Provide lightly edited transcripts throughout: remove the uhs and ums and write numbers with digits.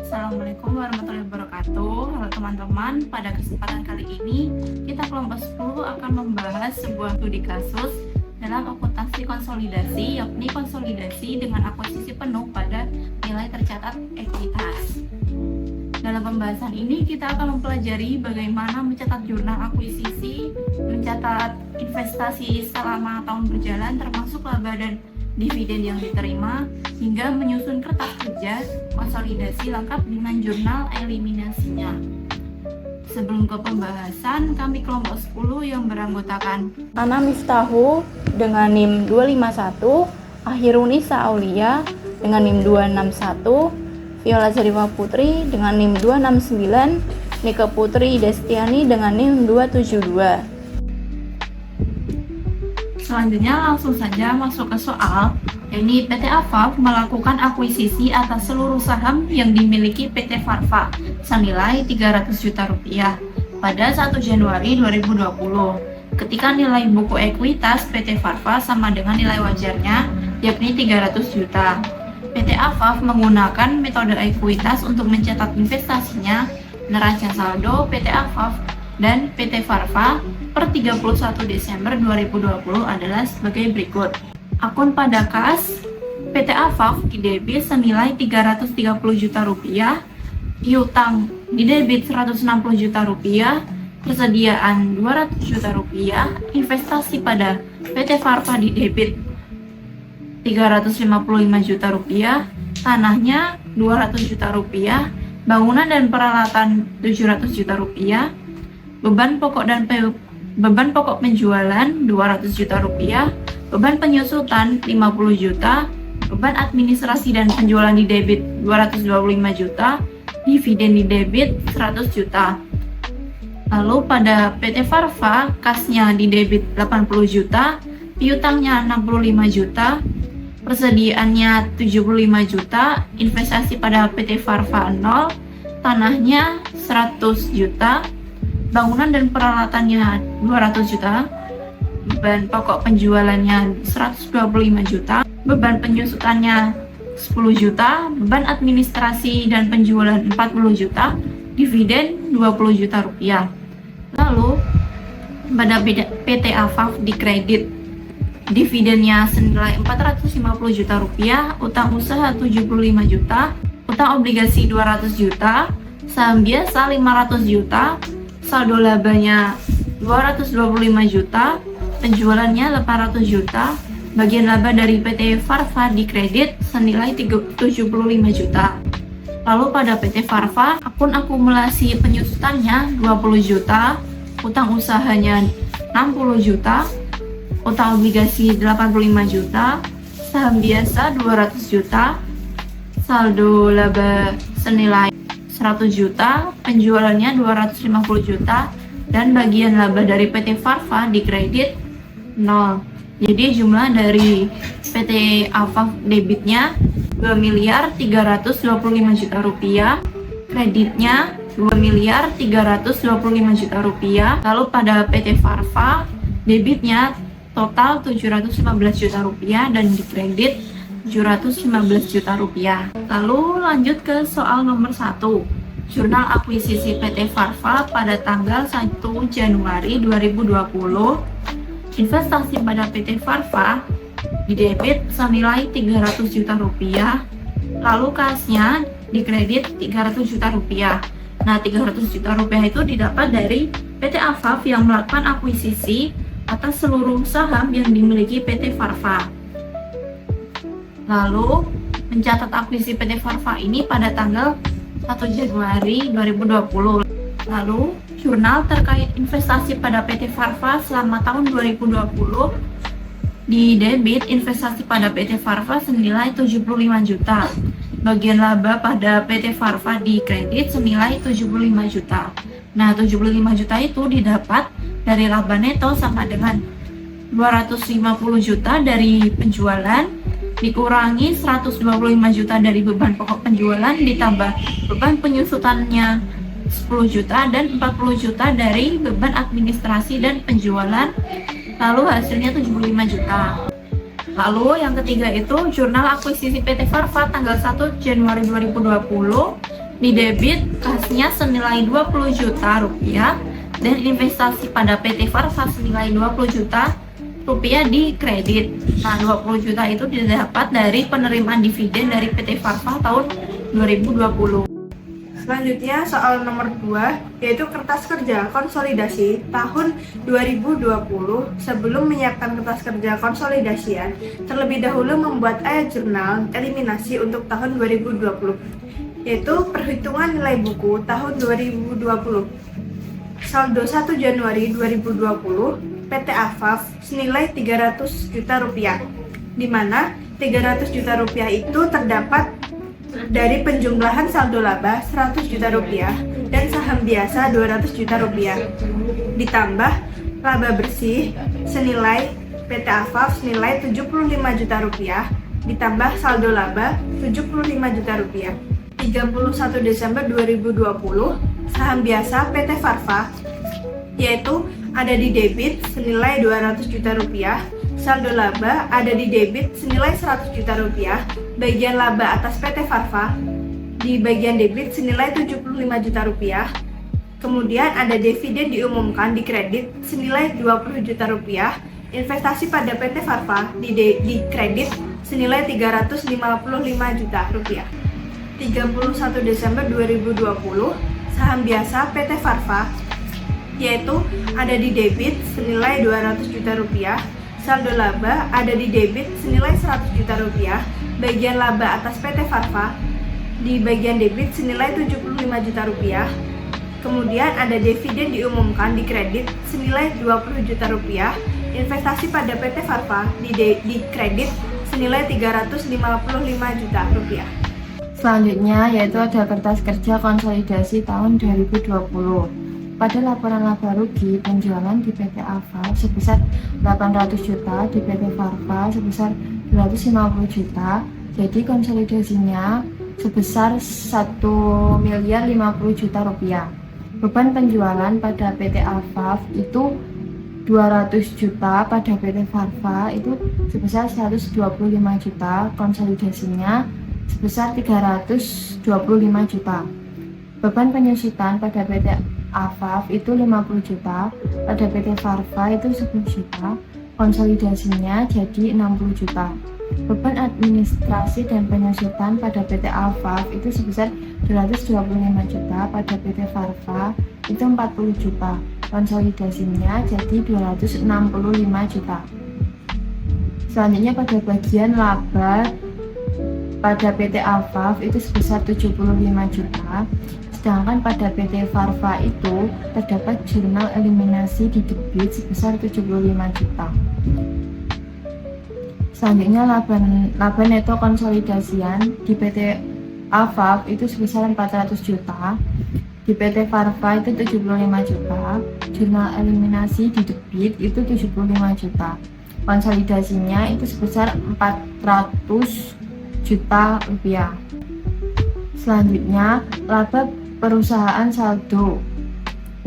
Assalamualaikum warahmatullahi wabarakatuh. Halo teman-teman, pada kesempatan kali ini kita kelompok 10 akan membahas sebuah studi kasus dalam akuntansi konsolidasi, yakni konsolidasi dengan akuisisi penuh pada nilai tercatat ekuitas. Dalam pembahasan ini kita akan mempelajari bagaimana mencatat jurnal akuisisi, mencatat investasi selama tahun berjalan termasuk laba dan dividen yang diterima, hingga menyusun kertas kerja konsolidasi lengkap dengan jurnal eliminasinya. Sebelum ke pembahasan, kami kelompok 10 yang beranggotakan Ana Miftahu dengan NIM 251, Ahirunisa Aulia dengan NIM 261, Viola Zarifah Putri dengan NIM 269, Nika Putri Destiani dengan NIM 272. Selanjutnya langsung saja masuk ke soal. Ini PT Afaf melakukan akuisisi atas seluruh saham yang dimiliki PT Farfa senilai 300 juta rupiah pada 1 Januari 2020 ketika nilai buku ekuitas PT Farfa sama dengan nilai wajarnya, yakni 300 juta. PT Afaf menggunakan metode ekuitas untuk mencatat investasinya, neraca saldo PT Afaf dan PT Farfa per 31 Desember 2020 adalah sebagai berikut. Akun pada kas PT Afaf didebit senilai 330 juta rupiah, piutang didebit 160 juta rupiah, persediaan 200 juta rupiah, investasi pada PT Farfa didebit 355 juta rupiah, tanahnya 200 juta rupiah, bangunan dan peralatan 700 juta rupiah, beban pokok penjualan 200 juta rupiah, beban penyusutan 50 juta, beban administrasi dan penjualan di debit 225 juta, dividen di debit 100 juta. Lalu pada PT Farfa, kasnya di debit 80 juta, piutangnya 65 juta, persediaannya 75 juta, investasi pada PT Farfa 0, tanahnya 100 juta, bangunan dan peralatannya 200 juta, beban pokok penjualannya 125 juta, beban penyusutannya 10 juta, beban administrasi dan penjualan 40 juta, dividen 20 juta rupiah. Lalu pada PT Afaf dikredit dividennya senilai 450 juta rupiah, utang usaha 75 juta, utang obligasi 200 juta, saham biasa 500 juta, saldo labanya 225 juta, penjualannya 800 juta, bagian laba dari PT Farfa dikredit senilai 75 juta. Lalu pada PT Farfa, akun akumulasi penyusutannya 20 juta, utang usahanya 60 juta, utang obligasi 85 juta, saham biasa 200 juta, saldo laba senilai 100 juta, penjualannya 250 juta, dan bagian laba dari PT Farfa dikredit 0. Jadi jumlah dari PT Afaf debitnya 2 miliar 325 juta rupiah, kreditnya 2 miliar 325 juta rupiah. Lalu pada PT Farfa debitnya total 715 juta rupiah dan dikredit 715 juta rupiah. Lalu lanjut ke soal nomor 1. Jurnal akuisisi PT Farfa pada tanggal 1 Januari 2020. Investasi pada PT Farfa didebit senilai 300 juta rupiah. Lalu kasnya dikredit 300 juta rupiah. Nah, 300 juta rupiah itu didapat dari PT Afaf yang melakukan akuisisi atas seluruh saham yang dimiliki PT Farfa. Lalu, mencatat akuisisi PT Farfa ini pada tanggal 1 Januari 2020. Lalu, jurnal terkait investasi pada PT Farfa selama tahun 2020 di debit investasi pada PT Farfa senilai 75 juta. Bagian laba pada PT Farfa di kredit senilai 75 juta. Nah, 75 juta itu didapat dari laba neto sama dengan 250 juta dari penjualan dikurangi 125 juta dari beban pokok penjualan ditambah beban penyusutannya 10 juta dan 40 juta dari beban administrasi dan penjualan, lalu hasilnya 75 juta. Lalu yang ketiga itu jurnal akuisisi PT Farva tanggal 1 Januari 2020 di debit kasnya senilai 20 juta rupiah dan investasi pada PT Farva senilai 20 juta rupiah di kredit. Nah, 20 juta itu didapat dari penerimaan dividen dari PT Farva tahun 2020. Selanjutnya soal nomor 2, yaitu kertas kerja konsolidasi tahun 2020. Sebelum menyiapkan kertas kerja konsolidasian, terlebih dahulu membuat ayat jurnal eliminasi untuk tahun 2020, yaitu perhitungan nilai buku tahun 2020. Saldo 1 Januari 2020 PT AFAF senilai 300 juta rupiah, di mana 300 juta rupiah itu terdapat dari penjumlahan saldo laba 100 juta rupiah dan saham biasa 200 juta rupiah, ditambah laba bersih senilai PT AFAF senilai 75 juta rupiah, ditambah saldo laba 75 juta rupiah. 31 Desember 2020 saham biasa PT Farva yaitu ada di debit senilai 200 juta rupiah, saldo laba ada di debit senilai 100 juta rupiah, bagian laba atas PT Farva di bagian debit senilai 75 juta rupiah, kemudian ada dividen diumumkan di kredit senilai 20 juta rupiah, investasi pada PT Farva di kredit senilai 355 juta rupiah. 31 Desember 2020 saham biasa PT Farva yaitu ada di debit senilai 200 juta rupiah, saldo laba ada di debit senilai 100 juta rupiah, bagian laba atas PT Farva di bagian debit senilai 75 juta rupiah, kemudian ada dividen diumumkan di kredit senilai 20 juta rupiah, investasi pada PT Farva di kredit senilai 355 juta rupiah. Selanjutnya yaitu ada kertas kerja konsolidasi tahun 2020. Pada laporan laba rugi penjualan di PT AFAF sebesar 800 juta, di PT Farva sebesar 250 juta, jadi konsolidasinya sebesar 1.050 juta rupiah. Beban penjualan pada PT AFAF itu 200 juta, pada PT Farva itu sebesar 125 juta, konsolidasinya sebesar 325 juta. Beban penyusutan pada PT AFAF itu 50 juta, pada PT Farva itu 10 juta, konsolidasinya jadi 60 juta. Beban administrasi dan penyusutan pada PT AFAF itu sebesar 225 juta, pada PT Farva itu 40 juta, konsolidasinya jadi 265 juta. Selanjutnya pada bagian laba pada PT AFAF itu sebesar 75 juta, sedangkan pada PT Farva itu terdapat jurnal eliminasi di debit sebesar 75 juta. Selanjutnya laba neto konsolidasian di PT AFAF itu sebesar 400 juta, di PT Farva itu 75 juta, jurnal eliminasi di debit itu 75 juta. Konsolidasinya itu sebesar 400 juta rupiah. Selanjutnya laba perusahaan saldo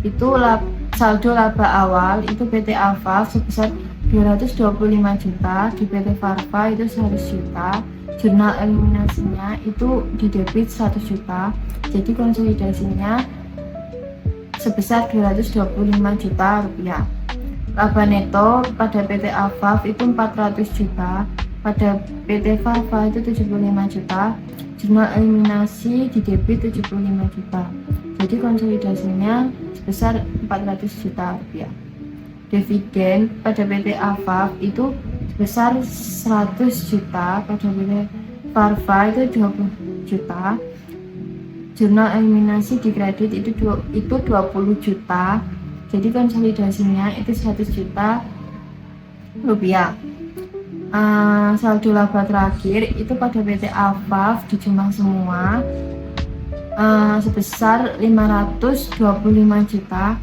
itu saldo laba awal itu PT AFAF sebesar 225 juta, di PT Farva itu 100 juta, jurnal eliminasinya itu di debit 100 juta, jadi konsolidasinya sebesar 225 juta rupiah. Laba neto pada PT AFAF itu 400 juta, pada PT Farva itu 75 juta, jurnal eliminasi di debit 75 juta, jadi konsolidasinya sebesar 400 juta rupiah. Dividen pada PT AFAF itu sebesar 100 juta, pada PT Farva itu 20 juta, jurnal eliminasi di kredit itu 20 juta, jadi konsolidasinya itu 100 juta rupiah. Saldo laba terakhir itu pada PT AFAF dijumlah semua sebesar 525 juta,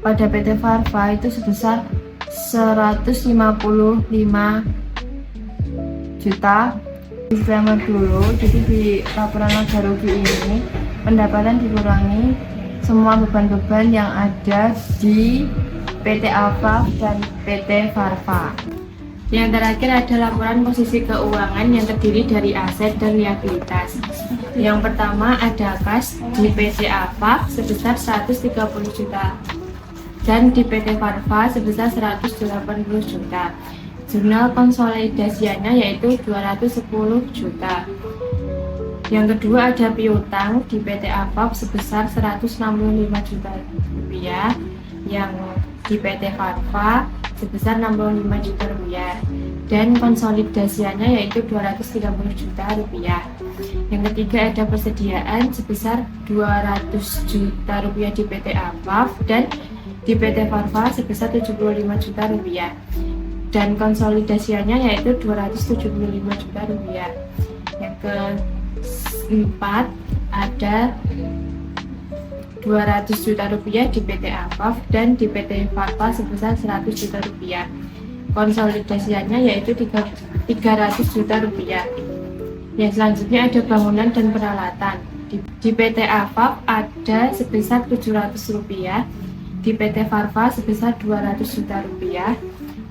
pada PT Farva itu sebesar 155 juta. Disclaimer dulu, jadi di laporan laba rugi ini pendapatan dikurangi semua beban-beban yang ada di PT AFAF dan PT Farva. Yang terakhir ada laporan posisi keuangan yang terdiri dari aset dan liabilitas. Yang pertama ada kas di PT AFAF sebesar 130 juta dan di PT Farva sebesar 180 juta. Jurnal konsolidasiannya yaitu 210 juta. Yang kedua ada piutang di PT AFAF sebesar 165 juta rupiah, yang di PT Farva sebesar 65 juta rupiah, dan konsolidasiannya yaitu 230 juta rupiah. Yang ketiga ada persediaan sebesar 200 juta rupiah di PT AFAF dan di PT Farva sebesar 75 juta rupiah, dan konsolidasiannya yaitu 275 juta rupiah. Yang keempat ada 200 juta rupiah di PT AFAF dan di PT Farva sebesar 100 juta rupiah. Konsolidasiannya yaitu 300 juta rupiah. Yang selanjutnya ada bangunan dan peralatan. Di PT AFAF ada sebesar 700 rupiah, di PT Farva sebesar 200 juta rupiah,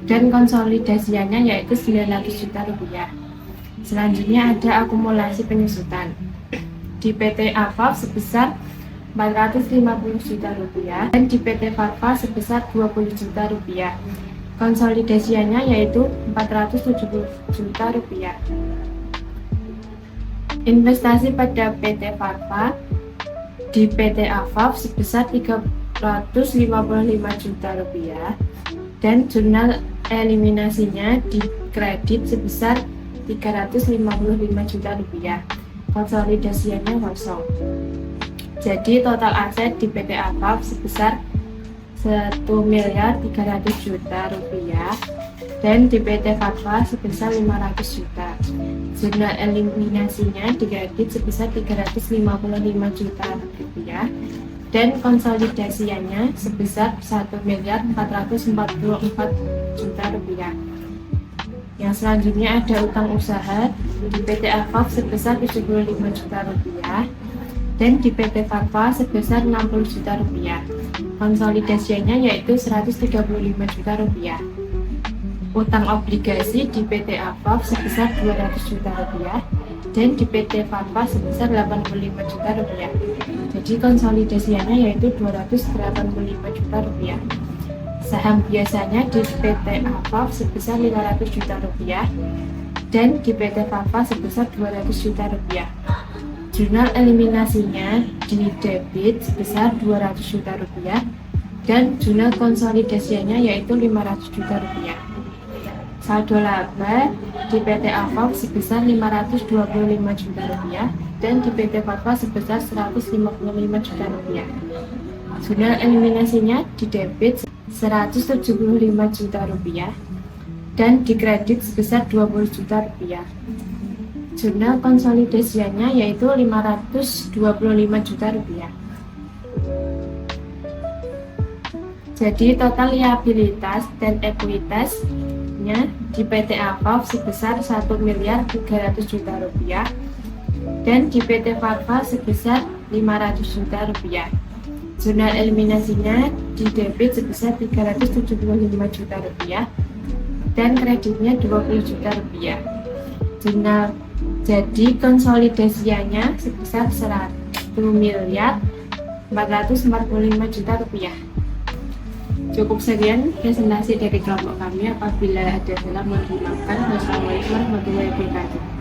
dan konsolidasiannya yaitu 900 juta rupiah. Selanjutnya ada akumulasi penyusutan. Di PT AFAF sebesar 450 juta rupiah dan di PT Farva sebesar 20 juta rupiah. Konsolidasiannya yaitu 470 juta rupiah. Investasi pada PT Farva di PT AFAF sebesar 355 juta rupiah dan jurnal eliminasinya di kredit sebesar 355 juta rupiah. Konsolidasiannya kosong. Jadi total aset di PT AFAF sebesar 1.300 juta rupiah dan di PT Farva sebesar 500 juta. Jurnal eliminasinya di kredit sebesar 355 juta rupiah dan konsolidasiannya sebesar 1.444 juta rupiah. Yang selanjutnya ada utang usaha di PT AFAF sebesar 75 juta rupiah dan di PT Farva sebesar 60 juta rupiah. Konsolidasinya yaitu 135 juta rupiah. Utang obligasi di PT AFAF sebesar 200 juta rupiah dan di PT Farva sebesar 85 juta rupiah. Jadi konsolidasinya yaitu 285 juta rupiah. Saham biasanya di PT AFAF sebesar 500 juta rupiah dan di PT Farva sebesar 200 juta rupiah. Jurnal eliminasinya di debit sebesar 200 juta rupiah dan jurnal konsolidasinya yaitu 500 juta rupiah. Saldo laba di PT AFAF sebesar 525 juta rupiah dan di PT Farva sebesar 155 juta rupiah. Jurnal eliminasinya di debit 175 juta rupiah dan di kredit sebesar 20 juta rupiah. Jurnal konsolidasiannya yaitu 525 juta rupiah. Jadi total liabilitas dan ekuitasnya di PT AFAF sebesar 1.300 juta rupiah dan di PT Farva sebesar 500 juta rupiah. Jurnal eliminasinya di debit sebesar 375 juta rupiah dan kreditnya 20 juta rupiah. Jurnal jadi konsolidasiannya sebesar 1.445 juta rupiah. Cukup sekian presentasi dari kelompok kami. Apabila ada salah mohon dimaafkan. Wassalamualaikum warahmatullahi wabarakatuh.